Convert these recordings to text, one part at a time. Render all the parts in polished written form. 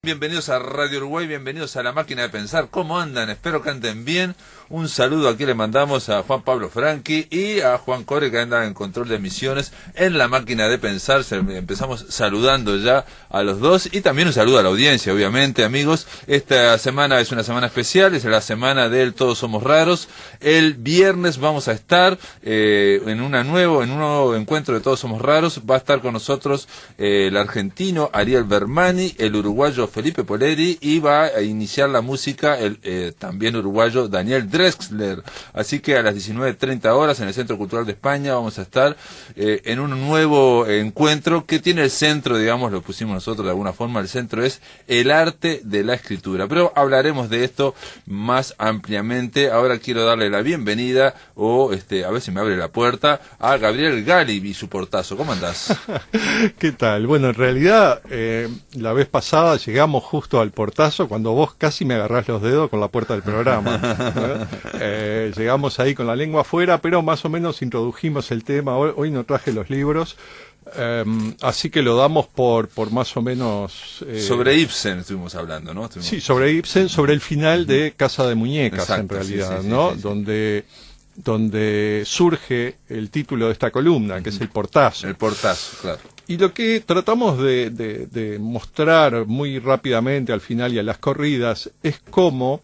Bienvenidos a Radio Uruguay, bienvenidos a La Máquina de Pensar. ¿Cómo andan? Espero que anden bien. Un saludo aquí le mandamos a Juan Pablo Franqui y a Juan Core, que anda en control de emisiones en La Máquina de Pensar. Empezamos saludando ya a los dos y también un saludo a la audiencia, obviamente, amigos. Esta semana es una semana especial, es la semana del Todos Somos Raros. El viernes vamos a estar en un nuevo encuentro de Todos Somos Raros. Va a estar con nosotros el argentino Ariel Bermani, el uruguayo Felipe Poleri, y va a iniciar la música el también uruguayo Daniel Drexler. Así que a las 19:30 horas en el Centro Cultural de España vamos a estar en un nuevo encuentro que tiene el centro, digamos, lo pusimos nosotros de alguna forma, el centro es el arte de la escritura. Pero hablaremos de esto más ampliamente. Ahora quiero darle la bienvenida, a ver si me abre la puerta, a Gabriel Gali y su portazo. ¿Cómo andás? ¿Qué tal? Bueno, en realidad, la vez pasada llegamos justo al portazo cuando vos casi me agarrás los dedos con la puerta del programa. Llegamos ahí con la lengua afuera, pero más o menos introdujimos el tema. Hoy no traje los libros, así que lo damos por más o menos... Sobre Ibsen estuvimos hablando, ¿no? Sí, sobre Ibsen, sobre el final de Casa de Muñecas. Exacto, en realidad, sí, ¿no? Sí. Donde surge el título de esta columna, que es el portazo. El portazo, claro. Y lo que tratamos de mostrar muy rápidamente al final y a las corridas es cómo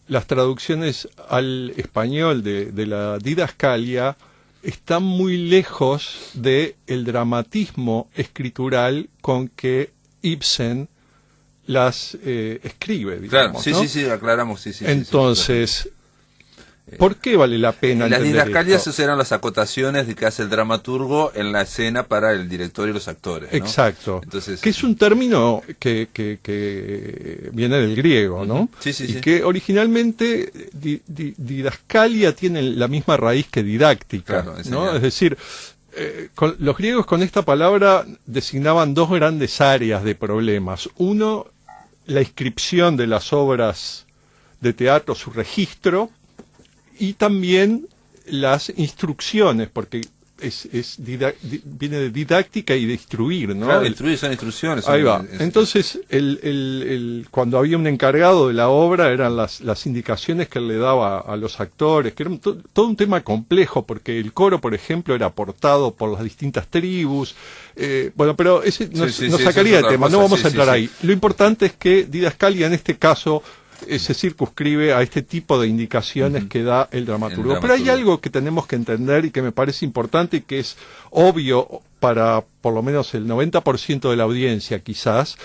las traducciones al español de la didascalia están muy lejos del dramatismo escritural con que Ibsen las escribe, digamos, claro, ¿no? sí, aclaramos, sí. Entonces... ¿por qué vale la pena las entender didascalias esto? Eran las acotaciones de que hace el dramaturgo en la escena para el director y los actores, ¿no? Exacto. Entonces, que es un término que viene del griego, ¿no? Sí. Y que originalmente didascalia tiene la misma raíz que didáctica, claro, ¿no? Es decir, los griegos con esta palabra designaban dos grandes áreas de problemas. Uno, la inscripción de las obras de teatro, su registro, y también las instrucciones, porque viene de didáctica y de instruir, ¿no? Claro, instruir son instrucciones. Ahí va. Entonces, cuando había un encargado de la obra, eran las indicaciones que él le daba a los actores, que era todo un tema complejo, porque el coro, por ejemplo, era aportado por las distintas tribus. Bueno, pero ese nos sacaría de tema, no vamos a entrar ahí. Lo importante es que didascalia, en este caso, se circunscribe a este tipo de indicaciones que da el dramaturgo. Pero hay algo que tenemos que entender y que me parece importante y que es obvio para por lo menos el 90% de la audiencia quizás,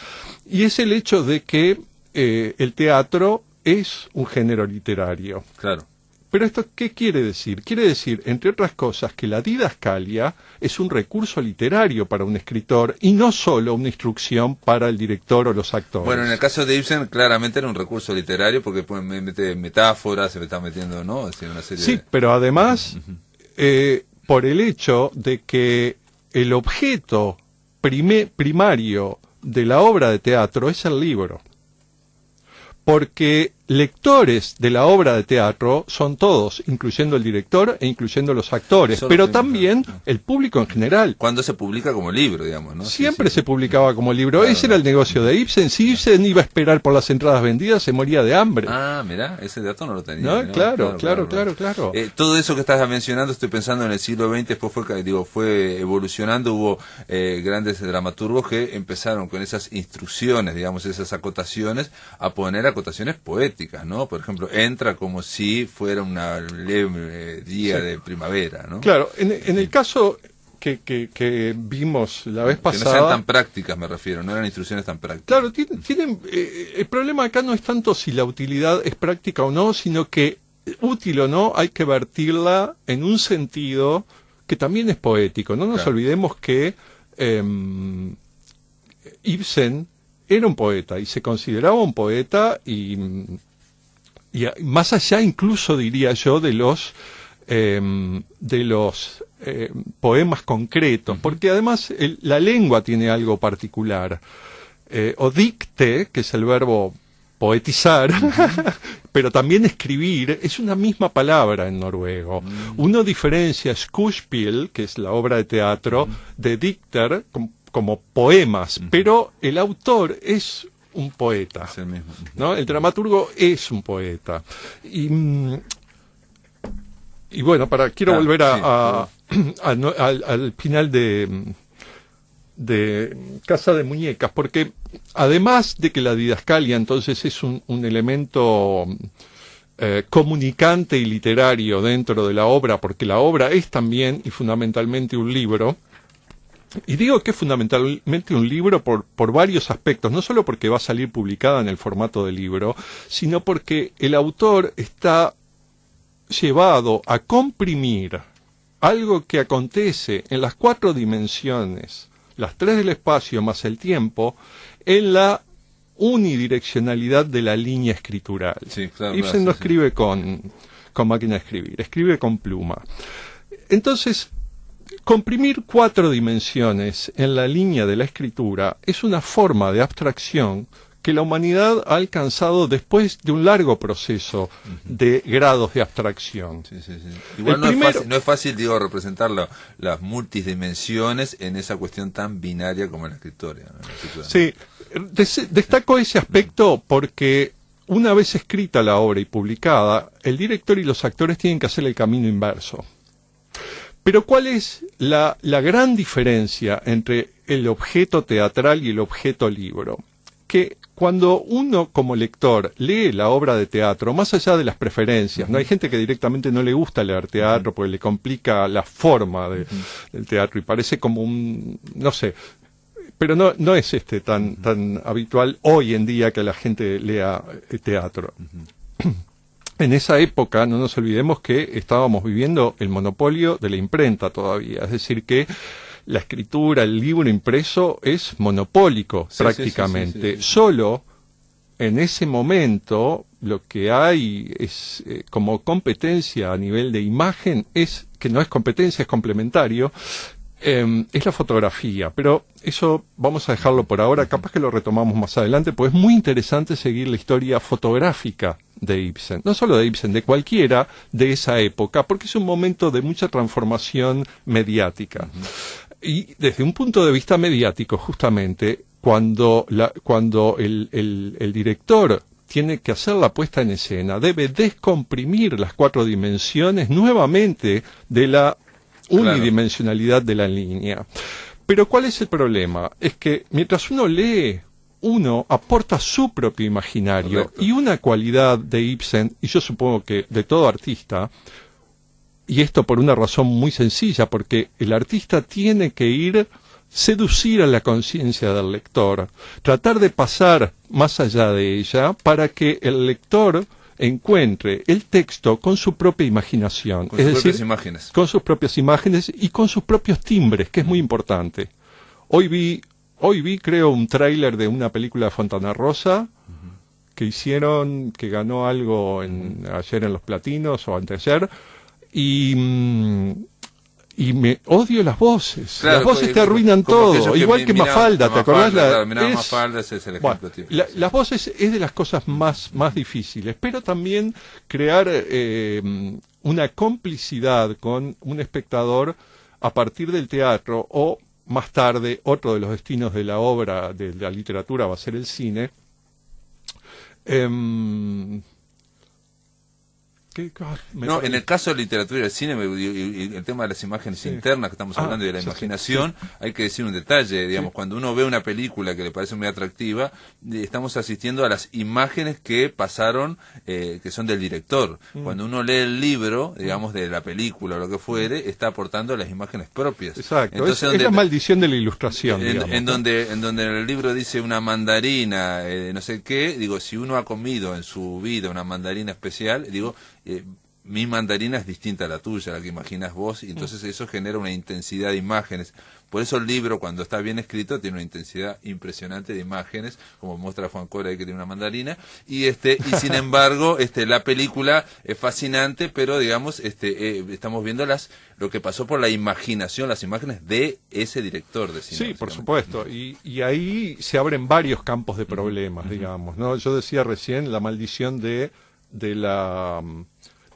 y es el hecho de que el teatro es un género literario. Claro. Pero esto, ¿qué quiere decir? Quiere decir, entre otras cosas, que la didascalia es un recurso literario para un escritor y no solo una instrucción para el director o los actores. Bueno, en el caso de Ibsen claramente era un recurso literario porque mete metáforas, se me está metiendo, ¿no? Es decir, una serie sí, pero además, por el hecho de que el objeto primario de la obra de teatro es el libro. Porque lectores de la obra de teatro son todos, incluyendo el director e incluyendo los actores, pero también el público en general. Cuando se publica como libro, digamos, ¿no? Siempre se publicaba como libro. Claro, ese era el negocio de Ibsen. Si Ibsen iba a esperar por las entradas vendidas, se moría de hambre. Ah, mirá, ese dato no lo tenía. ¿No? ¿No? Claro. Todo eso que estás mencionando, estoy pensando en el siglo XX, después fue evolucionando, hubo grandes dramaturgos que empezaron con esas instrucciones, digamos, esas acotaciones, a poner acotaciones poéticas, ¿no? Por ejemplo, entra como si fuera una leve día de primavera, ¿no? Claro, en el caso que vimos la vez pasada... Que no sean tan prácticas, me refiero, no eran instrucciones tan prácticas. Claro, tienen el problema acá no es tanto si la utilidad es práctica o no, sino que útil o no hay que vertirla en un sentido que también es poético. No nos olvidemos que Ibsen era un poeta y se consideraba un poeta y más allá incluso, diría yo, de los poemas concretos, porque además la lengua tiene algo particular. O dicte, que es el verbo poetizar, pero también escribir, es una misma palabra en noruego. Uno diferencia skuespill, que es la obra de teatro, de dicter, como poemas, pero el autor es un poeta, Es el mismo. ¿no? El dramaturgo es un poeta. Y bueno, quiero volver al final de Casa de Muñecas, porque además de que la didascalia entonces es un elemento comunicante y literario dentro de la obra, porque la obra es también y fundamentalmente un libro. Y digo que es fundamentalmente un libro por varios aspectos, no solo porque va a salir publicada en el formato de libro, sino porque el autor está llevado a comprimir algo que acontece en las 4 dimensiones, las 3 del espacio más el tiempo, en la unidireccionalidad de la línea escritural. Sí, claro, Ibsen no escribe con máquina de escribir, escribe con pluma. Entonces, comprimir 4 dimensiones en la línea de la escritura es una forma de abstracción que la humanidad ha alcanzado después de un largo proceso de grados de abstracción. Sí. Igual no es fácil, digo, representar las multidimensiones en esa cuestión tan binaria como la escritura, ¿no? Sí, destaco ese aspecto porque una vez escrita la obra y publicada, el director y los actores tienen que hacer el camino inverso. Pero ¿cuál es la gran diferencia entre el objeto teatral y el objeto libro? Que cuando uno como lector lee la obra de teatro, más allá de las preferencias, ¿no? Hay gente que directamente no le gusta leer teatro porque le complica la forma del teatro y parece como no sé, pero no es tan habitual hoy en día que la gente lea teatro. En esa época, no nos olvidemos que estábamos viviendo el monopolio de la imprenta todavía, es decir que la escritura, el libro impreso es monopólico prácticamente. Sí. Solo en ese momento lo que hay es como competencia a nivel de imagen, es que no es competencia, es complementario, es la fotografía. Pero eso vamos a dejarlo por ahora, capaz que lo retomamos más adelante, pues es muy interesante seguir la historia fotográfica de Ibsen, no solo de Ibsen, de cualquiera de esa época, porque es un momento de mucha transformación mediática. Y desde un punto de vista mediático, justamente, cuando el director tiene que hacer la puesta en escena, debe descomprimir las 4 dimensiones nuevamente de la unidimensionalidad de la línea. Pero ¿cuál es el problema? Es que mientras uno lee, uno aporta su propio imaginario. Correcto. Y una cualidad de Ibsen, y yo supongo que de todo artista, y esto por una razón muy sencilla, porque el artista tiene que seducir a la conciencia del lector, tratar de pasar más allá de ella para que el lector encuentre el texto con su propia imaginación, con sus propias imágenes. Con sus propias imágenes y con sus propios timbres, que es muy importante. Hoy vi, creo, un tráiler de una película de Fontana Rosa que hicieron, que ganó algo ayer en los Platinos o anteayer, y me odio las voces. Claro, las voces te arruinan todo, igual que Mafalda, ¿te acordás? Mafalda ese es el ejemplo típico. Las voces es de las cosas más difíciles, pero también crear una complicidad con un espectador a partir del teatro, o más tarde, otro de los destinos de la obra, de la literatura, va a ser el cine. En el caso de literatura y del cine, y el tema de las imágenes internas que estamos hablando y de la imaginación, hay que decir un detalle, digamos, cuando uno ve una película que le parece muy atractiva, estamos asistiendo a las imágenes que pasaron, que son del director. Cuando uno lee el libro, digamos, de la película o lo que fuere, está aportando las imágenes propias. Exacto. Entonces, es la maldición de la ilustración, en donde el libro dice una mandarina, no sé qué, digo, si uno ha comido en su vida una mandarina especial, digo, mi mandarina es distinta a la tuya, a la que imaginas vos, y entonces eso genera una intensidad de imágenes. Por eso el libro, cuando está bien escrito, tiene una intensidad impresionante de imágenes, como muestra Juan Cora ahí que tiene una mandarina, y sin embargo, la película es fascinante, pero digamos, estamos viendo lo que pasó por la imaginación, las imágenes de ese director de cine. Sí, por supuesto, y ahí se abren varios campos de problemas, digamos, ¿no? Yo decía recién la maldición de la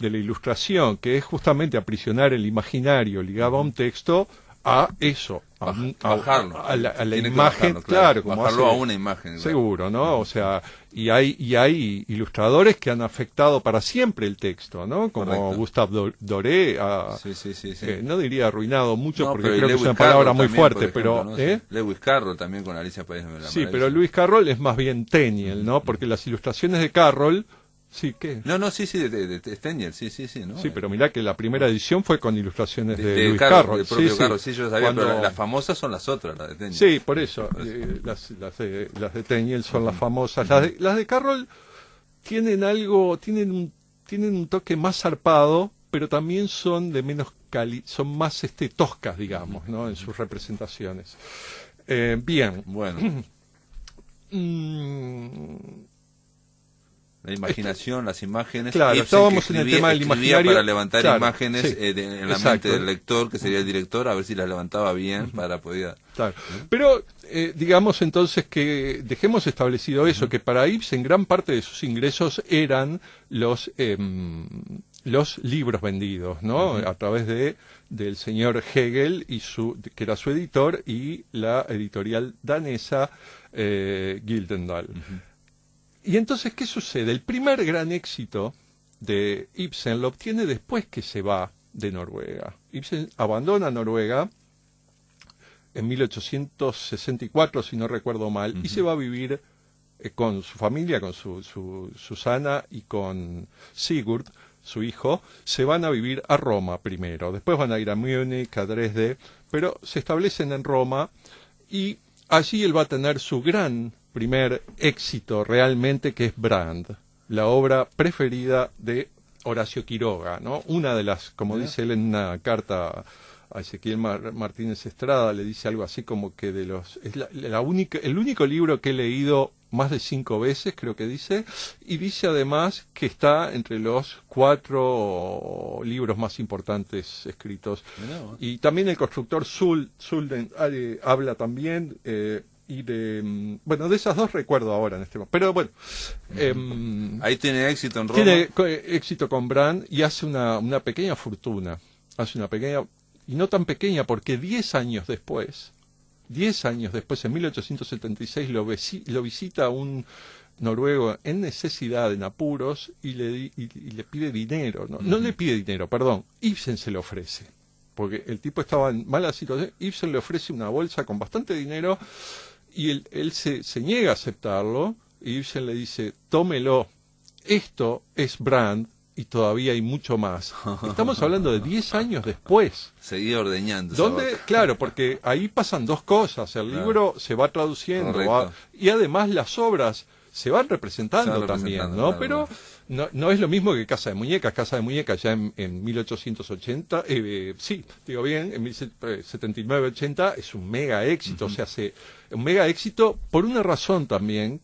ilustración, que es justamente aprisionar el imaginario ligado a un texto, a eso, bajarlo. a la Tiene que imagen, bajarlo, claro, como bajarlo hace, a una imagen. Claro. seguro, ¿no? O sea, y hay ilustradores que han afectado para siempre el texto, ¿no? Como Correcto. Gustave Doré, Sí. no diría arruinado mucho, No, porque pero creo que es Lewis una palabra Carroll muy también, fuerte, por ejemplo, pero ¿no? Sí. Lewis Carroll también con Alicia País de la sí, Maravilla. pero Lewis Carroll es más bien Tenniel, ¿no? Porque las ilustraciones de Carroll, sí, ¿qué? No, sí, de Steniel, sí, ¿no? Sí, pero mirá que la primera edición fue con ilustraciones de Lewis Carroll, Carroll. del propio Sí, Carroll, sí, yo sabía, Cuando- pero las famosas son las otras, las de Steniel. Sí, por eso. Las de Tenniel son las famosas. Las de Carroll tienen algo, tienen un toque más zarpado, pero también son de menos son más toscas, digamos, ¿no? En sus representaciones. Bien. Bueno, Mm, la imaginación, las imágenes. Claro, Ibsen, estábamos que en el tema del escribía imaginario. para levantar Claro, imágenes sí, en la exacto. mente del lector, que sería el director, a ver si las levantaba bien para poder... Claro. Pero digamos entonces que dejemos establecido eso, que para Ibsen gran parte de sus ingresos eran los libros vendidos, ¿no? A través del señor Hegel que era su editor, y la editorial danesa Gyldendal. Y entonces, ¿qué sucede? El primer gran éxito de Ibsen lo obtiene después que se va de Noruega. Ibsen abandona Noruega en 1864, si no recuerdo mal, y se va a vivir con su familia, con su Susana y con Sigurd, su hijo. Se van a vivir a Roma primero, después van a ir a Múnich, a Dresde, pero se establecen en Roma, y allí él va a tener su gran primer éxito realmente, que es Brand, la obra preferida de Horacio Quiroga, ¿no? Una de las, como dice él en una carta a Ezequiel Martínez Estrada, le dice algo así como que es el único libro que he leído más de 5 veces, creo que dice, y dice además que está entre los 4 libros más importantes escritos. Y también el constructor Sulden habla también, y de esas dos recuerdo ahora en este momento. Pero bueno, ahí tiene éxito en Roma. Tiene éxito con Brand y hace una pequeña fortuna. Hace una pequeña, y no tan pequeña, porque 10 años después, en 1876, lo visita un noruego en necesidad, en apuros, y le pide dinero. No le pide dinero, perdón, Ibsen se lo ofrece. Porque el tipo estaba en mala situación. Ibsen le ofrece una bolsa con bastante dinero, y él se niega a aceptarlo, y Ibsen le dice: tómelo, esto es Brand, y todavía hay mucho más. Estamos hablando de 10 años después. Seguía ordeñando. Claro, porque ahí pasan dos cosas. El libro se va traduciendo, y además las obras se van representando también, ¿no? Claro, pero no es lo mismo que Casa de Muñecas. Casa de Muñecas ya en 1880, sí, digo bien, en 79-80 es un mega éxito. O sea, un mega éxito por una razón también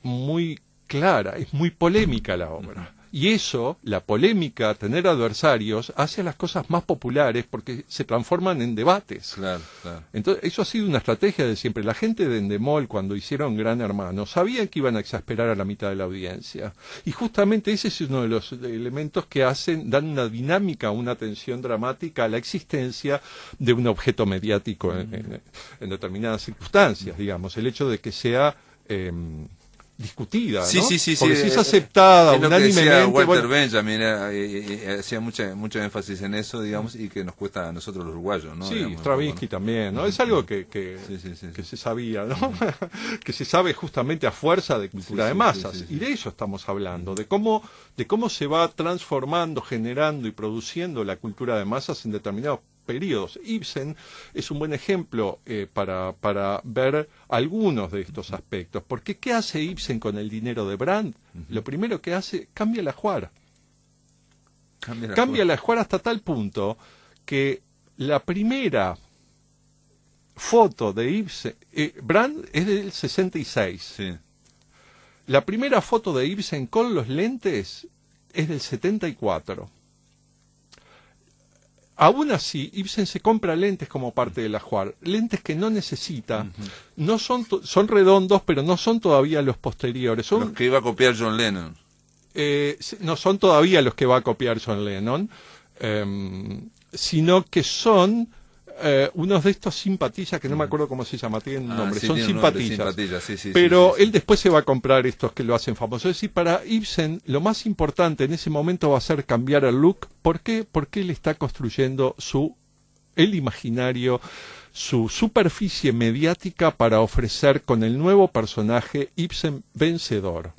muy clara, es muy polémica la obra. Y eso, la polémica, tener adversarios, hace las cosas más populares porque se transforman en debates. Claro. Entonces, eso ha sido una estrategia de siempre. La gente de Endemol, cuando hicieron Gran Hermano, sabían que iban a exasperar a la mitad de la audiencia. Y justamente ese es uno de los elementos que dan una dinámica, una tensión dramática a la existencia de un objeto mediático en determinadas circunstancias, digamos. El hecho de que sea discutida, ¿no? Sí. Porque si es aceptada es lo unánimemente... que decía Walter bueno, Benjamin, hacía mucho énfasis en eso, digamos, y que nos cuesta a nosotros los uruguayos, ¿no? Sí, Digamos, Stravinsky también, ¿no? Es algo que se sabía, ¿no? Que se sabe justamente a fuerza de cultura de masas. Sí. Y de eso estamos hablando, de cómo se va transformando, generando y produciendo la cultura de masas en determinados periodos. Ibsen es un buen ejemplo para ver algunos de estos aspectos. Porque ¿qué hace Ibsen con el dinero de Brand? Lo primero que hace, cambia la ajuar. Cambia la ajuar hasta tal punto que la primera foto de Ibsen, Brand es del 66. Sí. La primera foto de Ibsen con los lentes es del 74. Aún así, Ibsen se compra lentes como parte del ajuar, lentes que no necesita, no son redondos, pero no son todavía los posteriores. Los que iba a copiar John Lennon. No son todavía los que va a copiar John Lennon, sino que son unos de estos simpatillas, que no me acuerdo cómo se llama, tienen un nombre, sí, son tiene un nombre, simpatillas. sí, pero sí. él después se va a comprar estos que lo hacen famoso. Es decir, para Ibsen lo más importante en ese momento va a ser cambiar el look. ¿Por qué? Porque él está construyendo el imaginario, su superficie mediática para ofrecer con el nuevo personaje Ibsen vencedor.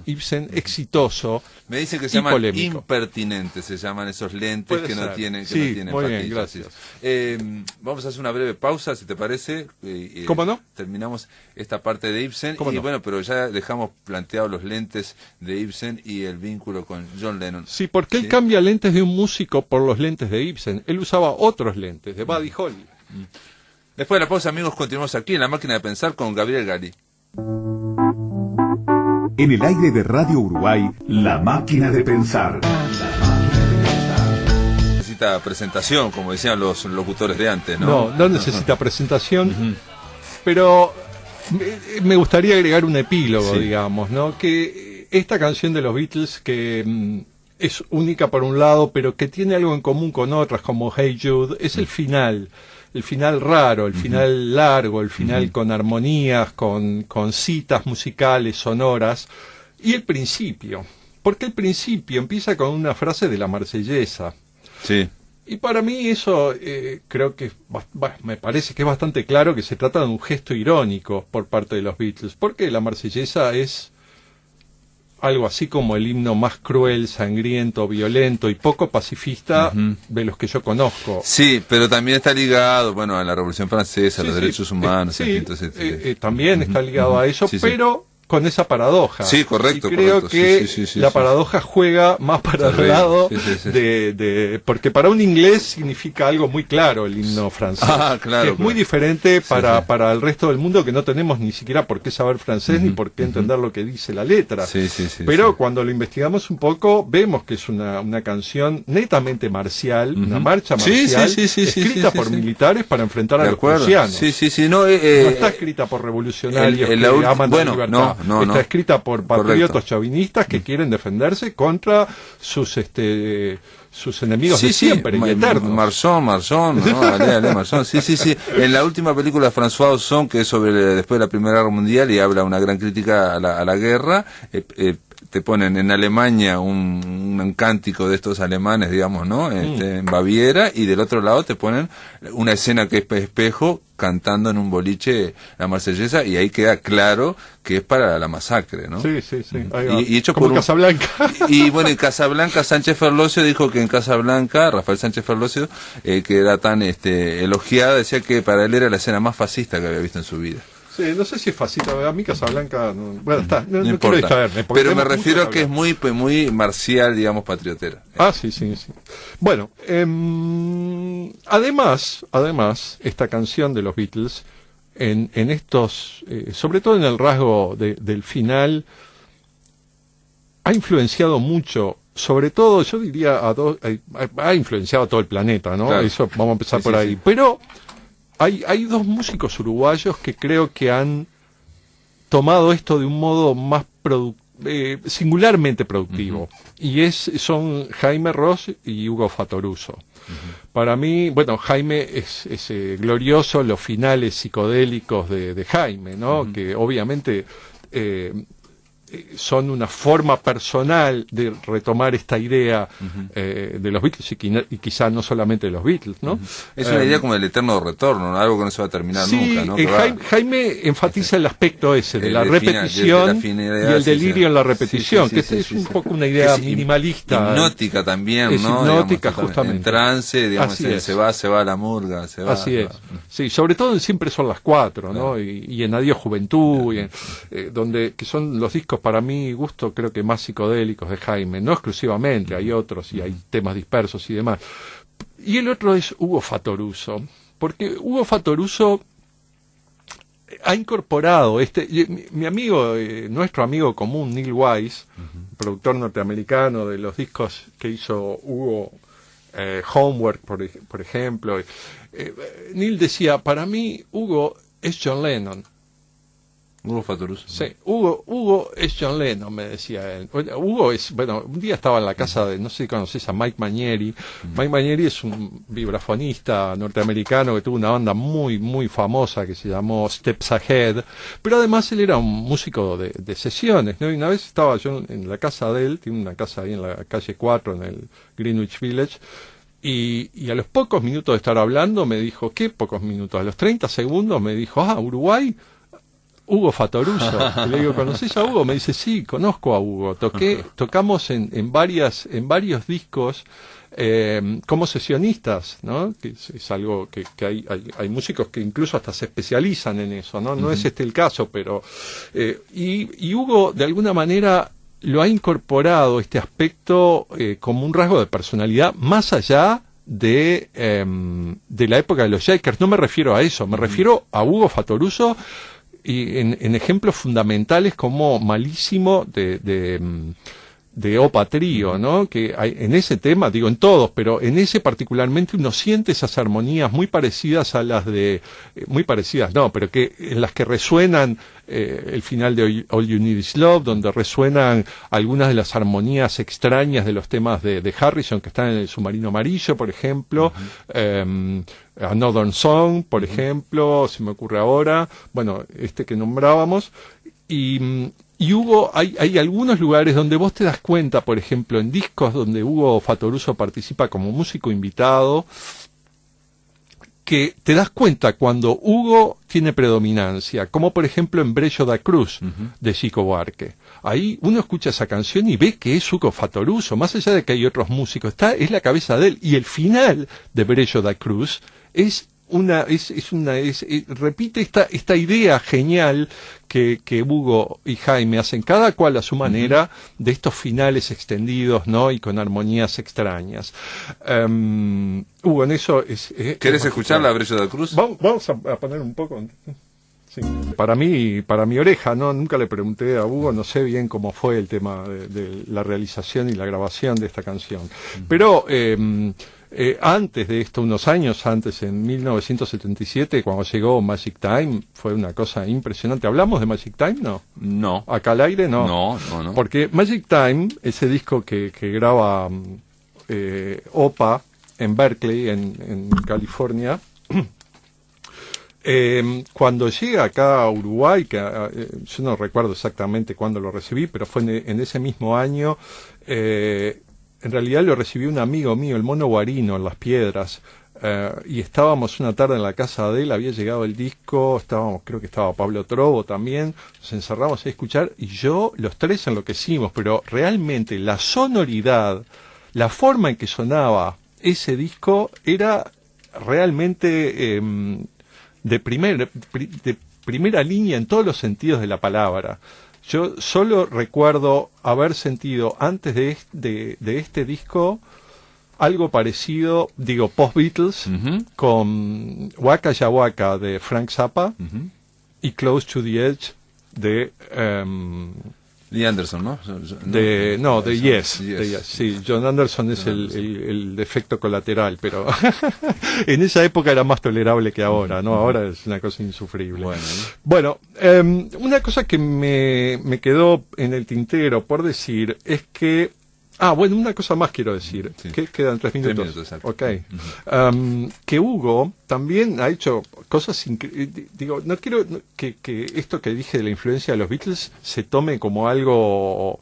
Ibsen exitoso. Me dicen que se llaman polémico. Impertinentes, se llaman esos lentes Puede que no ser. tienen, Sí, no tienen muy bien, patillas. gracias. Vamos a hacer una breve pausa, si te parece. ¿Cómo no? Terminamos esta parte de Ibsen ¿Cómo y no? bueno, pero ya dejamos planteados los lentes de Ibsen y el vínculo con John Lennon. Sí, porque él cambia lentes de un músico por los lentes de Ibsen. Él usaba otros lentes, de Buddy Holly. Después de la pausa, amigos, continuamos aquí en La Máquina de Pensar con Gabriel Gali. En el aire de Radio Uruguay, La Máquina de Pensar. Necesita presentación, como decían los locutores de antes, ¿no? No necesita presentación, pero me gustaría agregar un epílogo, digamos, ¿no? Que esta canción de los Beatles, que es única por un lado, pero que tiene algo en común con otras, como Hey Jude, es el final raro, el final largo, el final con armonías, con citas musicales, sonoras, y el principio. Porque el principio empieza con una frase de la Marsellesa. Sí. Y para mí eso creo que me parece que es bastante claro que se trata de un gesto irónico por parte de los Beatles, porque la Marsellesa es algo así como el himno más cruel, sangriento, violento y poco pacifista de los que yo conozco. Sí, pero también está ligado, bueno, a la Revolución Francesa, a los derechos humanos. Sí, entonces, también está ligado a eso, Sí, sí. pero con esa paradoja. Sí, correcto, y creo correcto. que Sí, la paradoja juega más para el lado porque para un inglés significa algo muy claro el himno francés. Ah, claro, que es muy diferente para el resto del mundo, que no tenemos ni siquiera por qué saber francés ni por qué entender lo que dice la letra. Pero cuando lo investigamos un poco, vemos que es una canción netamente marcial, una marcha marcial, escrita por militares para enfrentar a los prusianos. No está escrita por revolucionarios que aman la libertad. Está escrita por patriotas chauvinistas que quieren defenderse contra sus enemigos de siempre y eternos. Marchón, ¿no? Ale, Marchón. Sí. En la última película de François Ozon, que es sobre después de la Primera Guerra Mundial y habla una gran crítica a la guerra, te ponen en Alemania un cántico de estos alemanes, digamos, ¿no? En Baviera, y del otro lado te ponen una escena que es espejo cantando en un boliche la Marsellesa, y ahí queda claro que es para la masacre, ¿no? Sí. Y hecho como por Casablanca. Y bueno, en Casablanca, Sánchez Ferlosio dijo que en Casablanca, Rafael Sánchez Ferlosio, que era tan elogiada, decía que para él era la escena más fascista que había visto en su vida. Sí, no sé si es fácil, a mí Casablanca, bueno, está, no importa, quiero distraerme. Pero me refiero a que es muy marcial, digamos, patriotera. Sí. Bueno, además, esta canción de los Beatles, en estos, sobre todo en el rasgo del final, ha influenciado mucho, sobre todo, yo diría, ha influenciado a todo el planeta, ¿no? Claro. Eso, vamos a empezar por ahí. Pero hay dos músicos uruguayos que creo que han tomado esto de un modo más singularmente productivo. Y son Jaime Ross y Hugo Fatoruso. Para mí, bueno, Jaime es glorioso los finales psicodélicos de Jaime, ¿no? Que obviamente son una forma personal de retomar esta idea de los Beatles y quizá no solamente de los Beatles, ¿no? Es una idea como el eterno retorno, ¿no? Algo que no se va a terminar nunca, ¿no? Jaime enfatiza el aspecto ese de la repetición y el delirio en la repetición, que es un poco una idea minimalista. Hipnótica también, es ¿no? Hipnótica, digamos, justamente. En trance, digamos, se va a la murga, se va. Así es. Sí, sobre todo en Siempre son las 4, ¿no? Y en Adiós Juventud, que son los discos para mi gusto creo que más psicodélicos de Jaime, no exclusivamente, hay otros y hay temas dispersos y demás. Y el otro es Hugo Fatoruso, porque Hugo Fatoruso ha incorporado mi ejemplo, nuestro amigo común Neil Wise, productor norteamericano de los discos que hizo Hugo, Homework, por ejemplo. Neil decía, para mí Hugo es John Lennon. Hugo Fattoruso. Sí, Hugo es John Lennon, me decía él. Hugo es, bueno, un día estaba en la casa de, no sé si conoces a Mike Mainieri. Mike Mainieri es un vibrafonista norteamericano que tuvo una banda muy, muy famosa que se llamó Steps Ahead, pero además él era un músico de sesiones, ¿no? Y una vez estaba yo en la casa de él, tiene una casa ahí en la calle 4, en el Greenwich Village, y a los pocos minutos de estar hablando me dijo, ¿qué pocos minutos? A los 30 segundos me dijo, Uruguay, Hugo Fattoruso. Y le digo, ¿conocés a Hugo? Me dice, sí, conozco a Hugo. Tocamos en varios discos como sesionistas, ¿no? Que es algo que hay músicos que incluso hasta se especializan en eso, ¿no? No es este el caso, pero y Hugo de alguna manera lo ha incorporado este aspecto como un rasgo de personalidad más allá de la época de los Shakers. No me refiero a eso, me refiero a Hugo Fattoruso y en ejemplos fundamentales como Malísimo de Opa Trío, ¿no? Que hay, en ese tema, digo en todos, pero en ese particularmente uno siente esas armonías muy parecidas a las de, muy parecidas no, pero que en las que resuenan el final de All You Need Is Love, donde resuenan algunas de las armonías extrañas de los temas de Harrison que están en el Submarino Amarillo, por ejemplo, Another Song, por ejemplo, se me ocurre ahora, bueno, este que nombrábamos, y Hugo, hay algunos lugares donde vos te das cuenta, por ejemplo, en discos donde Hugo Fattoruso participa como músico invitado, que te das cuenta cuando Hugo tiene predominancia, como por ejemplo en Brejo da Cruz, de Chico Buarque. Ahí uno escucha esa canción y ve que es Hugo Fattoruso, más allá de que hay otros músicos, es la cabeza de él, y el final de Brejo da Cruz repite esta idea genial que Hugo y Jaime hacen, cada cual a su manera, de estos finales extendidos, ¿no? Y con armonías extrañas. Hugo, en eso ¿Querés escuchar la Brejo da Cruz? Vamos a poner un poco. Sí. Para mi oreja, ¿no? Nunca le pregunté a Hugo, no sé bien cómo fue el tema de la realización y la grabación de esta canción. Pero antes de esto, unos años antes, en 1977, cuando llegó Magic Time, fue una cosa impresionante. ¿Hablamos de Magic Time? No. No. ¿Acá al aire? No. No. Porque Magic Time, ese disco que graba Opa en Berkeley, en California, cuando llega acá a Uruguay, que yo no recuerdo exactamente cuándo lo recibí, pero fue en ese mismo año, en realidad lo recibió un amigo mío, el Mono Guarino, en Las Piedras, y estábamos una tarde en la casa de él, había llegado el disco, creo que estaba Pablo Trovo también, nos encerramos a escuchar, y los tres enloquecimos, pero realmente la sonoridad, la forma en que sonaba ese disco, era realmente de primera línea en todos los sentidos de la palabra. Yo solo recuerdo haber sentido antes de este disco algo parecido, digo, post-Beatles, con Waka Ya Waka de Frank Zappa y Close to the Edge de Lee Anderson, ¿no? De Yes. Sí, John Anderson es el defecto colateral, pero en esa época era más tolerable que ahora, ¿no? Ahora es una cosa insufrible. Bueno, una cosa que me quedó en el tintero por decir es que una cosa más quiero decir. Sí. Que quedan 3 minutos. 3 minutos, exacto. Okay. Que Hugo también ha hecho cosas increíbles. Digo, no quiero que esto que dije de la influencia de los Beatles se tome como algo,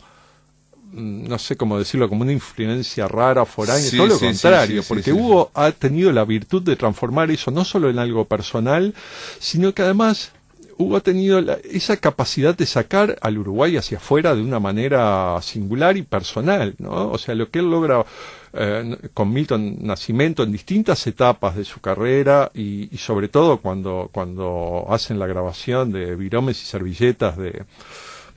no sé cómo decirlo, como una influencia rara, foránea, todo lo contrario, porque Hugo ha tenido la virtud de transformar eso no solo en algo personal, sino que además Hugo ha tenido esa capacidad de sacar al Uruguay hacia afuera de una manera singular y personal, ¿no? O sea, lo que él logra con Milton Nascimento en distintas etapas de su carrera y sobre todo cuando hacen la grabación de Viromes y Servilletas de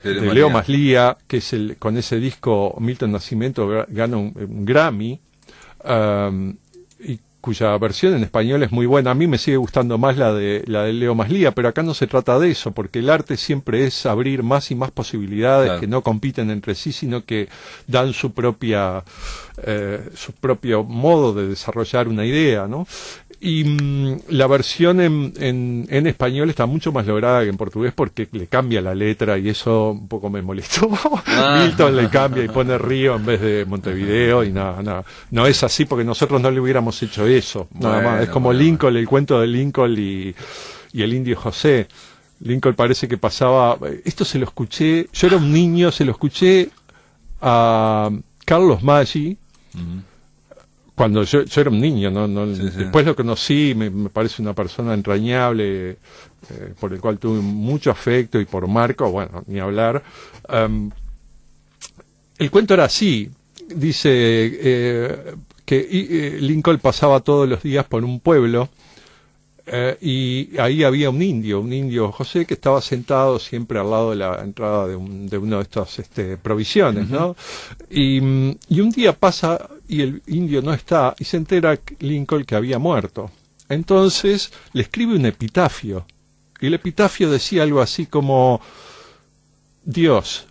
Leo Maslía, que es con ese disco Milton Nascimento gana un Grammy, y cuya versión en español es muy buena. A mí me sigue gustando más la de Leo Maslía, pero acá no se trata de eso, porque el arte siempre es abrir más y más posibilidades que no compiten entre sí, sino que dan su propio modo de desarrollar una idea, ¿no? Y la versión en español está mucho más lograda que en portugués porque le cambia la letra y eso un poco me molestó. Milton le cambia y pone Río en vez de Montevideo y nada. No es así porque nosotros no le hubiéramos hecho eso. Nada más. Es como Lincoln, el cuento de Lincoln y el Indio José. Lincoln parece que pasaba... Esto se lo escuché... Yo era un niño, se lo escuché a Carlos Maggi. Cuando yo era un niño, después lo conocí, me parece una persona entrañable, por el cual tuve mucho afecto, y por Marco, bueno, ni hablar. El cuento era así, dice que Lincoln pasaba todos los días por un pueblo, y ahí había un indio José, que estaba sentado siempre al lado de la entrada de uno de estos provisiones, ¿no? Y un día pasa y el indio no está, y se entera Lincoln que había muerto. Entonces le escribe un epitafio, y el epitafio decía algo así como: Dios,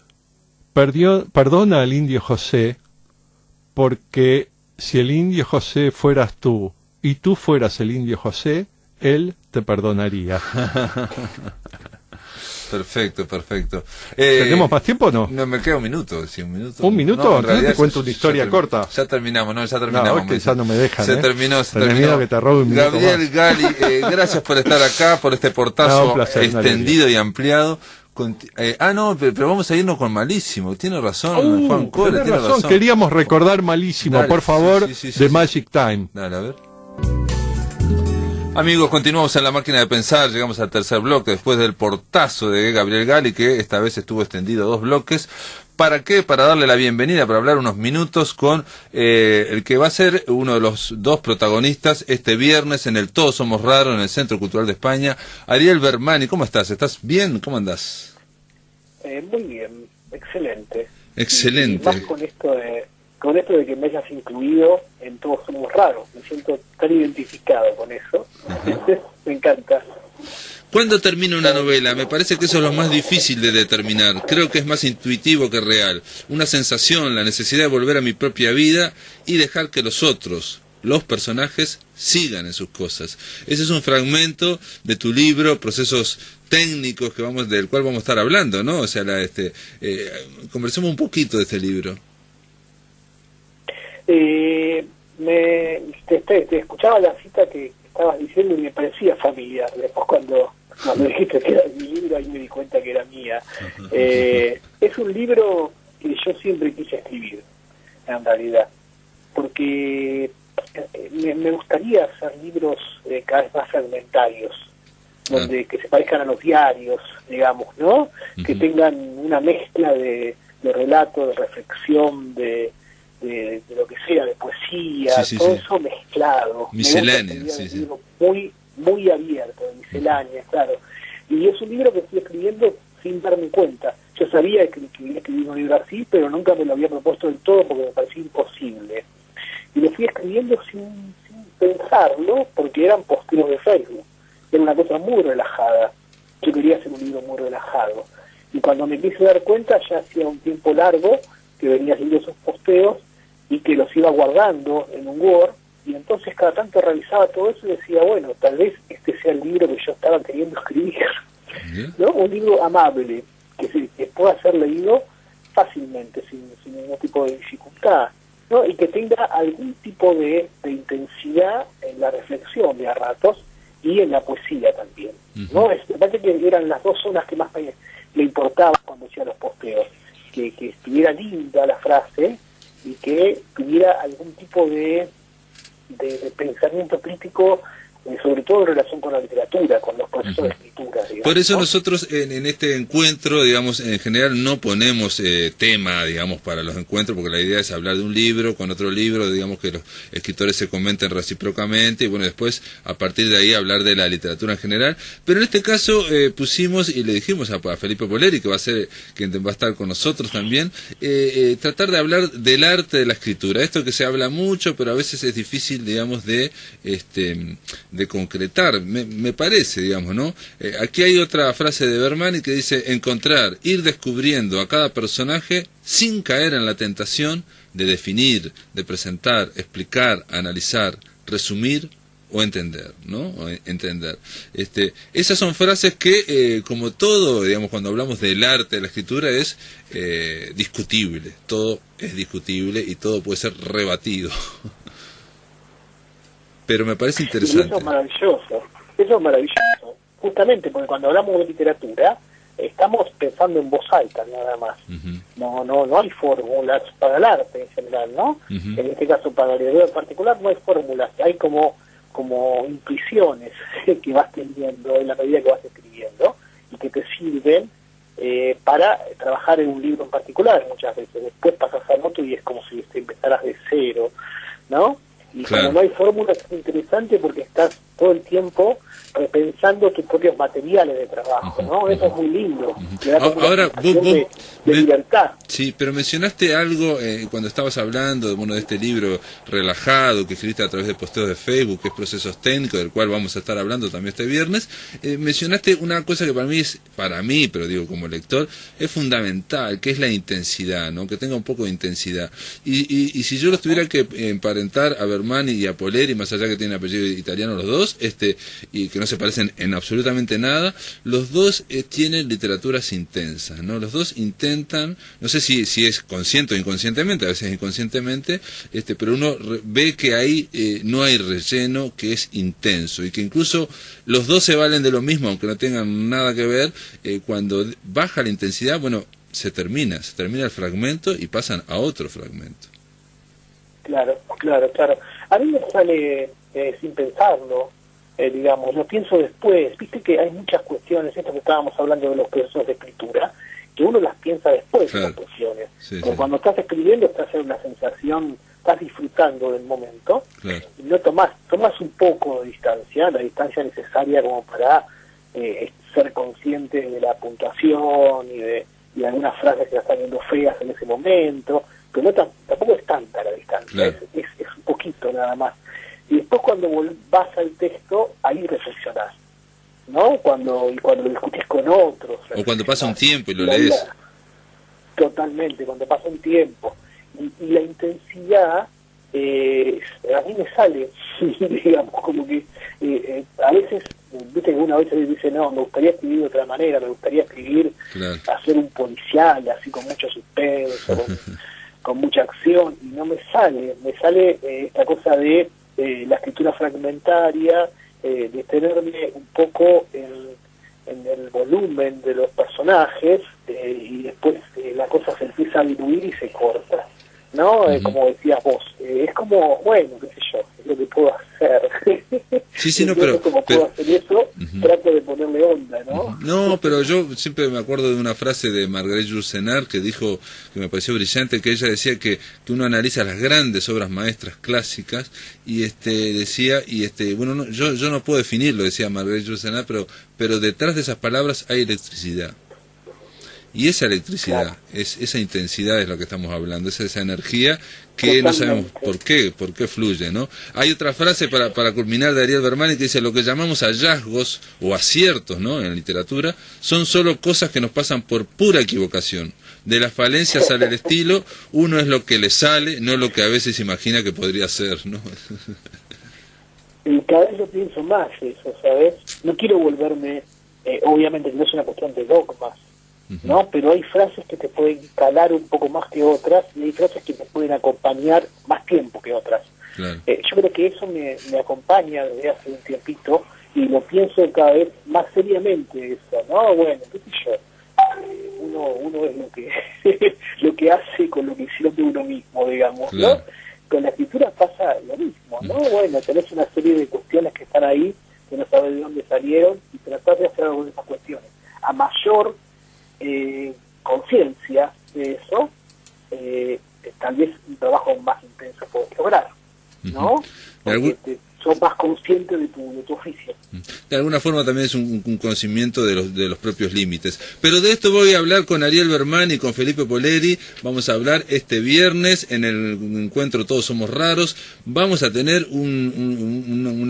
perdona al indio José, porque si el indio José fueras tú y tú fueras el indio José, él te perdonaría. Perfecto. ¿Tenemos más tiempo o no? No, me queda un minuto. Sí, un minuto. ¿Un minuto? No, Entonces te cuento una historia corta. Ya terminamos. No, es que ya no me dejan. Se terminó. Miedo que te robe un minuto Gabriel más. Gali, gracias por estar acá, por este portazo placer, extendido y ampliado. Pero vamos a irnos con Malísimo. Tiene razón, Juan Core, tiene razón. Queríamos recordar Malísimo, Dale, por favor, sí, de Magic Time. Dale, a ver. Amigos, continuamos en La Máquina de Pensar, llegamos al tercer bloque después del portazo de Gabriel Gali, que esta vez estuvo extendido 2 bloques. ¿Para qué? Para darle la bienvenida, para hablar unos minutos con el que va a ser uno de los 2 protagonistas este viernes en el Todos Somos Raros, en el Centro Cultural de España, Ariel Bermani. ¿Cómo estás? ¿Estás bien? ¿Cómo andás? Muy bien, excelente. Excelente. Y más con esto de que me hayas incluido en Todos Somos Raros. Me siento tan identificado con eso. Me encanta. ¿Cuándo termina una novela? Me parece que eso es lo más difícil de determinar. Creo que es más intuitivo que real. Una sensación, la necesidad de volver a mi propia vida y dejar que los otros, los personajes, sigan en sus cosas. Ese es un fragmento de tu libro, Procesos Técnicos, del cual vamos a estar hablando, ¿no? O sea, conversemos un poquito de este libro. Te escuchaba la cita que estabas diciendo y me parecía familiar. Después cuando dijiste que era mi libro, ahí me di cuenta que era mía. Es un libro que yo siempre quise escribir, en realidad, porque me gustaría hacer libros cada vez más fragmentarios, donde que se parezcan a los diarios, digamos, ¿no? Que tengan una mezcla de relato, de reflexión, de lo que sea, de poesía, todo eso mezclado. Miscelánea, un libro muy abierto, de miscelánea, claro. Y es un libro que estoy escribiendo sin darme cuenta. Yo sabía que quería escribir un libro así, pero nunca me lo había propuesto del todo porque me parecía imposible. Y lo fui escribiendo sin pensarlo, porque eran posteos de Facebook. Era una cosa muy relajada. Yo quería hacer un libro muy relajado. Y cuando me quise dar cuenta, ya hacía un tiempo largo que venía haciendo esos posteos y que los iba guardando en un Word, y entonces cada tanto revisaba todo eso y decía, bueno, tal vez este sea el libro que yo estaba queriendo escribir, ¿no? Un libro amable, que pueda ser leído fácilmente, sin ningún tipo de dificultad, ¿no? Y que tenga algún tipo de intensidad en la reflexión de a ratos y en la poesía también, ¿no? Me parece que eran las 2 zonas que más le importaban cuando hacía los posteos, que estuviera linda la frase y que tuviera algún tipo de pensamiento crítico, sobre todo en relación con la literatura, con los procesos de escritura, digamos, por eso ¿no? nosotros en este encuentro, digamos, en general no ponemos tema, digamos, para los encuentros, porque la idea es hablar de un libro con otro libro, digamos, que los escritores se comenten recíprocamente, y bueno, después a partir de ahí hablar de la literatura en general. Pero en este caso pusimos y le dijimos a Felipe Poleri, que va a ser quien va a estar con nosotros también, tratar de hablar del arte de la escritura. Esto que se habla mucho, pero a veces es difícil, digamos, de concretar, me parece, digamos, ¿no? Aquí hay otra frase de Bermani que dice: encontrar, ir descubriendo a cada personaje sin caer en la tentación de definir, de presentar, explicar, analizar, resumir o entender, ¿no? O entender. Esas son frases que, como todo, digamos, cuando hablamos del arte, de la escritura, es discutible. Todo es discutible y todo puede ser rebatido. Pero me parece interesante. Y eso es maravilloso. Eso es maravilloso. Justamente porque cuando hablamos de literatura, estamos pensando en voz alta nada más. No hay fórmulas para el arte en general, ¿no? En este caso, para la literatura en particular, no hay fórmulas. Hay como intuiciones que vas teniendo en la medida que vas escribiendo y que te sirven para trabajar en un libro en particular muchas veces. Después pasas al otro y es como si empezaras de cero, ¿no? Y claro. como no hay fórmulas, es interesante porque estás todo el tiempo repensando tus propios materiales de trabajo, ¿no? Eso es muy lindo. Te da como Ahora, una sensación de libertad. Sí, pero mencionaste algo cuando estabas hablando de este libro relajado que escribiste a través de posteos de Facebook, que es Procesos Técnicos, del cual vamos a estar hablando también este viernes. Mencionaste una cosa que para mí, pero digo como lector, es fundamental, que es la intensidad, ¿no? Que tenga un poco de intensidad. Y si yo los tuviera que emparentar a Bermani y a Poleri, más allá que tienen apellido italiano los dos, y que no se parecen en absolutamente nada, los dos tienen literaturas intensas, ¿no? Los dos intentan, no sé si es consciente o inconscientemente, a veces inconscientemente, pero uno ve que ahí no hay relleno, que es intenso, y que incluso los dos se valen de lo mismo, aunque no tengan nada que ver. Cuando baja la intensidad, bueno, se termina el fragmento y pasan a otro fragmento. Claro. A mí me sale sin pensarlo, digamos, lo pienso después. Viste que hay muchas cuestiones, esto que estábamos hablando de los procesos de escritura, que uno las piensa después, claro, las cuestiones. Sí, porque cuando estás escribiendo estás en una sensación, estás disfrutando del momento, claro, y no tomás un poco de distancia, la distancia necesaria como para ser consciente de la puntuación y de algunas frases que están viendo feas en ese momento, pero tampoco es tanta la distancia, claro, es un poquito nada más. Y después cuando vas al texto, ahí reflexionás, ¿no? Cuando lo discutís con otros. O cuando pasa un tiempo y lo lees. Totalmente, cuando pasa un tiempo. Y la intensidad, a mí me sale, digamos, como que a veces, viste que una vez dice, no, me gustaría escribir de otra manera, me gustaría escribir, claro, hacer un policial, así con mucho suspenso, con mucha acción, y no me sale esta cosa de la escritura fragmentaria, de tenerme un poco en el volumen de los personajes, y después la cosa se empieza a diluir y se corta, ¿no? Como decías vos, es como, bueno, qué sé yo, es lo que puedo hacer. Sí, no, pero como puedo hacer eso, trato de ponerle onda, ¿no? No, pero yo siempre me acuerdo de una frase de Marguerite Yourcenar que dijo, que me pareció brillante, que ella decía que uno analiza las grandes obras maestras clásicas y decía, bueno, no, yo no puedo definirlo, decía Marguerite Yourcenar, pero detrás de esas palabras hay electricidad. Y esa electricidad, claro, esa intensidad es lo que estamos hablando, esa energía que no sabemos por qué fluye, ¿no? Hay otra frase para culminar de Ariel Bermani que dice, lo que llamamos hallazgos o aciertos, ¿no?, en literatura, son solo cosas que nos pasan por pura equivocación. De las falencias sale el estilo, uno es lo que le sale, no lo que a veces imagina que podría ser, ¿no? Y cada vez yo pienso más eso, ¿sabes? No quiero volverme, obviamente no es una cuestión de dogmas, ¿no? Pero hay frases que te pueden calar un poco más que otras y hay frases que te pueden acompañar más tiempo que otras. Claro. Yo creo que eso me acompaña desde hace un tiempito y lo pienso cada vez más seriamente eso, ¿no? Bueno, qué sé yo, uno es lo que hace con lo que hicieron de uno mismo, digamos, claro, ¿no? Con la escritura pasa lo mismo, ¿no? Bueno, tenés una serie de cuestiones que están ahí, que no sabes de dónde salieron y tratás de hacer algo de esas cuestiones. A mayor conciencia de eso, tal vez un trabajo más intenso puedes lograr, ¿no? Porque sos más consciente de tu oficio. De alguna forma también es un conocimiento de los propios límites. Pero de esto voy a hablar con Ariel Bermani y con Felipe Poleri. Vamos a hablar este viernes en el encuentro Todos Somos Raros. Vamos a tener un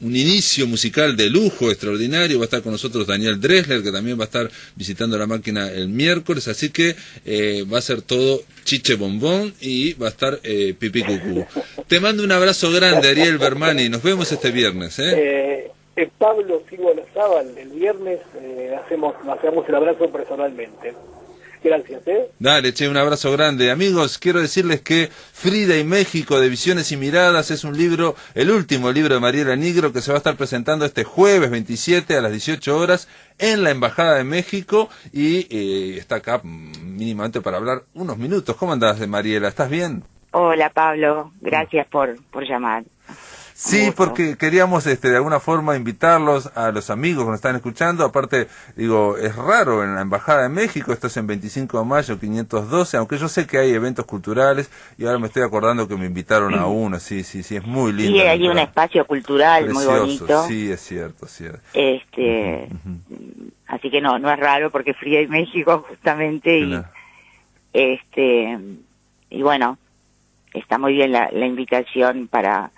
inicio musical de lujo extraordinario. Va a estar con nosotros Daniel Dressler, que también va a estar visitando la máquina el miércoles. Así que va a ser todo chiche bombón y va a estar pipí cucú. Te mando un abrazo grande, Ariel Bermani. Nos vemos este viernes, ¿eh? Pablo Silva Lazábal, el viernes nos hacemos el abrazo personalmente. Gracias, ¿eh? Dale, che, un abrazo grande. Amigos, quiero decirles que Frida y México, de Visiones y Miradas, es un libro, el último libro de Mariela Nigro, que se va a estar presentando este jueves 27 a las 18 horas en la Embajada de México, y está acá mínimamente para hablar unos minutos. ¿Cómo andás, Mariela? ¿Estás bien? Hola, Pablo. Gracias por llamar. Sí, porque queríamos de alguna forma invitarlos a los amigos que nos están escuchando. Aparte, digo, es raro en la Embajada de México, esto es en 25 de mayo 512, aunque yo sé que hay eventos culturales, y ahora me estoy acordando que me invitaron a uno. Sí, es muy lindo. Sí, hay un espacio cultural precioso, muy bonito. Sí, es cierto. Así que no es raro, porque Frida y México justamente, claro. Y bueno, está muy bien la invitación para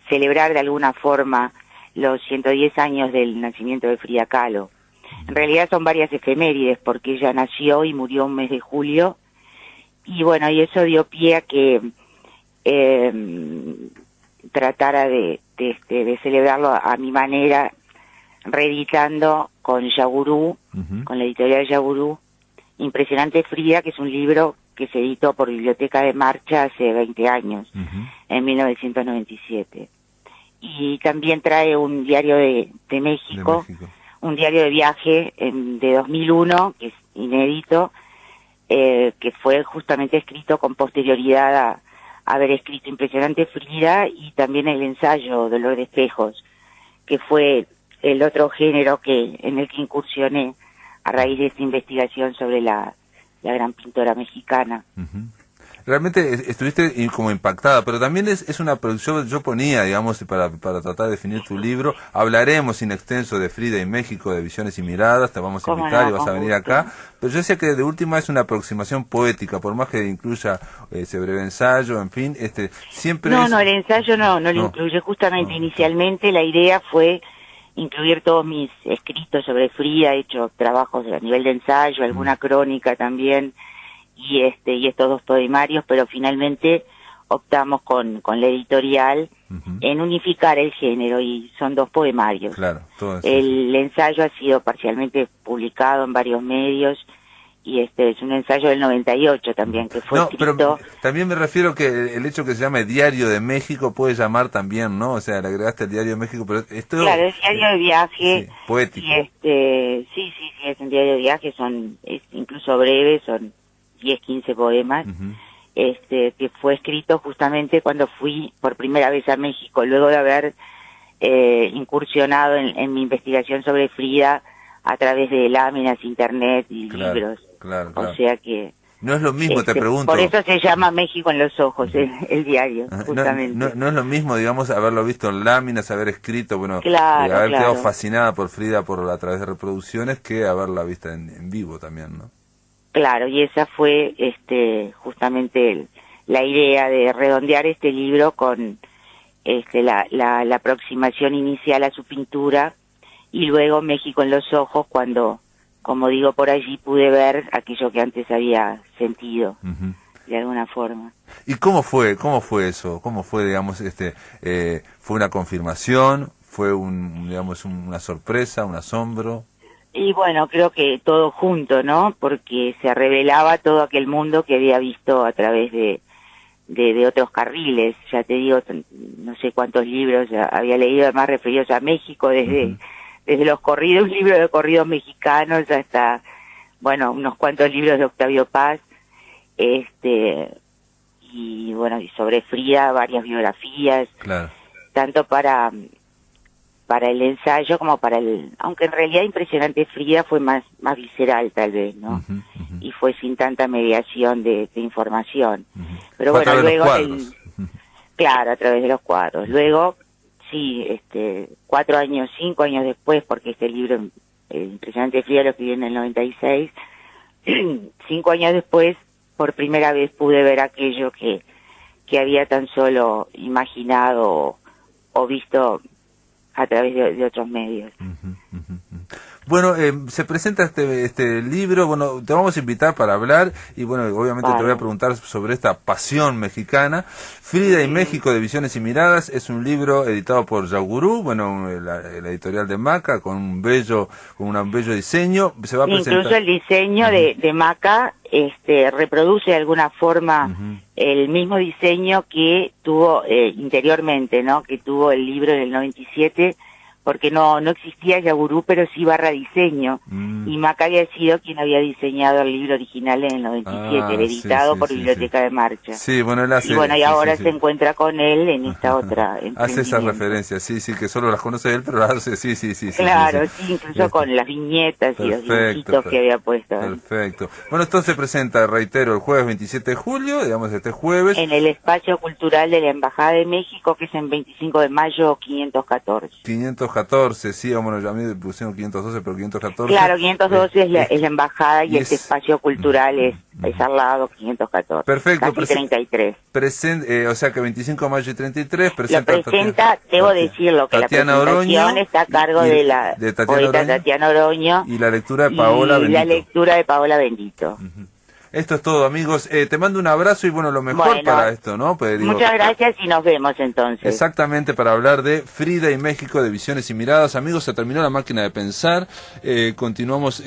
celebrar de alguna forma los 110 años del nacimiento de Frida Kahlo. En realidad son varias efemérides, porque ella nació y murió un mes de julio, y bueno, y eso dio pie a que tratara de celebrarlo a mi manera, reeditando con Yagurú, con la editorial Yagurú, Impresionante Frida, que es un libro que se editó por Biblioteca de Marcha hace 20 años, en 1997. Y también trae un diario de México, un diario de viaje de 2001, que es inédito, que fue justamente escrito con posterioridad a haber escrito Impresionante Frida, y también el ensayo Dolor de Espejos, que fue el otro género en el que incursioné a raíz de esta investigación sobre la gran pintora mexicana. Realmente estuviste como impactada, pero también es una producción, yo ponía, digamos, para tratar de definir tu libro, hablaremos in extenso de Frida y México, de Visiones y Miradas, te vamos a invitar, y vas a venir acá, pero yo decía que de última es una aproximación poética, por más que incluya ese breve ensayo, en fin, siempre No, el ensayo no lo incluye, justamente inicialmente la idea fue incluir todos mis escritos sobre Frida, he hecho trabajos a nivel de ensayo, alguna crónica también, y estos dos poemarios, pero finalmente optamos con la editorial en unificar el género, y son dos poemarios. Claro, el ensayo ha sido parcialmente publicado en varios medios, y es un ensayo del 98 también, que fue escrito... pero también me refiero que el hecho que se llame Diario de México puede llamar también, ¿no? O sea, le agregaste el Diario de México, pero esto... Claro, es diario de viaje. Sí, poético. Y sí, es un diario de viaje, es incluso breve, son 10, 15 poemas, que fue escrito justamente cuando fui por primera vez a México, luego de haber incursionado en mi investigación sobre Frida a través de láminas, internet y libros. Claro. O sea que... No es lo mismo, te pregunto. Por eso se llama México en los ojos, el diario, justamente. No es lo mismo, digamos, haberlo visto en láminas, haber escrito, haber quedado fascinada por Frida a través de reproducciones, que haberla visto en vivo también, ¿no? Claro, y esa fue justamente la idea de redondear este libro con la aproximación inicial a su pintura, y luego México en los ojos, cuando, como digo, por allí pude ver aquello que antes había sentido, de alguna forma. ¿Y cómo fue eso? ¿Cómo fue, digamos, fue una confirmación? ¿Fue una sorpresa, un asombro? Y bueno, creo que todo junto, ¿no? Porque se revelaba todo aquel mundo que había visto a través de otros carriles. Ya te digo, no sé cuántos libros había leído, además referidos a México, desde los corridos, un libro de corridos mexicanos, hasta, bueno, unos cuantos libros de Octavio Paz, y bueno, y sobre Frida, varias biografías, claro, tanto para el ensayo como para aunque en realidad Impresionante Frida fue más visceral tal vez, ¿no? Y fue sin tanta mediación de información. Pero bueno, luego claro, a través de los cuadros. Luego, sí, 5 años después, porque este libro, Impresionante Frida, lo escribí en el 96, 5 años después, por primera vez pude ver aquello que había tan solo imaginado o visto a través de otros medios. Bueno, se presenta este libro, bueno, te vamos a invitar para hablar y bueno, obviamente te voy a preguntar sobre esta pasión mexicana. Frida y México de Visiones y Miradas es un libro editado por Yagurú, bueno, la editorial de Maca, con un bello diseño. Se va a presentar. Incluso el diseño de Maca reproduce de alguna forma el mismo diseño que tuvo interiormente, ¿no? Que tuvo el libro en el 97, porque no existía Yagurú, pero sí Barra Diseño, y Maca había sido quien había diseñado el libro original en el 97, editado por Biblioteca de Marcha. Sí, bueno, él hace... Y bueno, y ahora se encuentra con él en esta otra hace esas referencias, sí, que solo las conoce él, pero las hace, sí. Claro, sí, incluso con las viñetas y los dibujitos que había puesto. Perfecto. Bueno, esto se presenta, reitero, el jueves 27 de julio, digamos este jueves. En el Espacio Cultural de la Embajada de México, que es en 25 de mayo 514. 514, sí, bueno, ya a mí me pusieron 512, pero 514. Claro, 512 es la embajada y este espacio cultural es al lado, 514. Perfecto. Casi 33. O sea que 25 de mayo y 33 presenta, debo decirlo, que Tatiana la presentación Oroño, está a cargo de la poeta Tatiana Oroño. Y la lectura de Paola Bendito. Y la lectura de Paola Bendito. Esto es todo, amigos. Te mando un abrazo y bueno, lo mejor para esto, ¿no? Pues, muchas gracias y nos vemos entonces. Exactamente, para hablar de Frida y México de Visiones y Miradas. Amigos, se terminó La Máquina de Pensar. Continuamos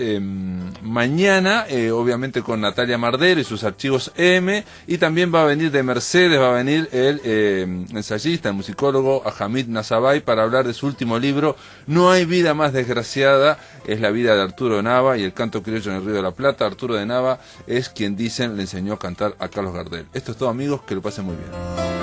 mañana, obviamente con Natalia Mardero y sus archivos M. Y también va a venir de Mercedes, va a venir el ensayista, el musicólogo Hamid Nazabay para hablar de su último libro, No hay vida más desgraciada. Es la vida de Arturo de Nava y el canto criollo en el Río de la Plata. Arturo de Nava es quien dicen le enseñó a cantar a Carlos Gardel. Esto es todo, amigos, que lo pasen muy bien.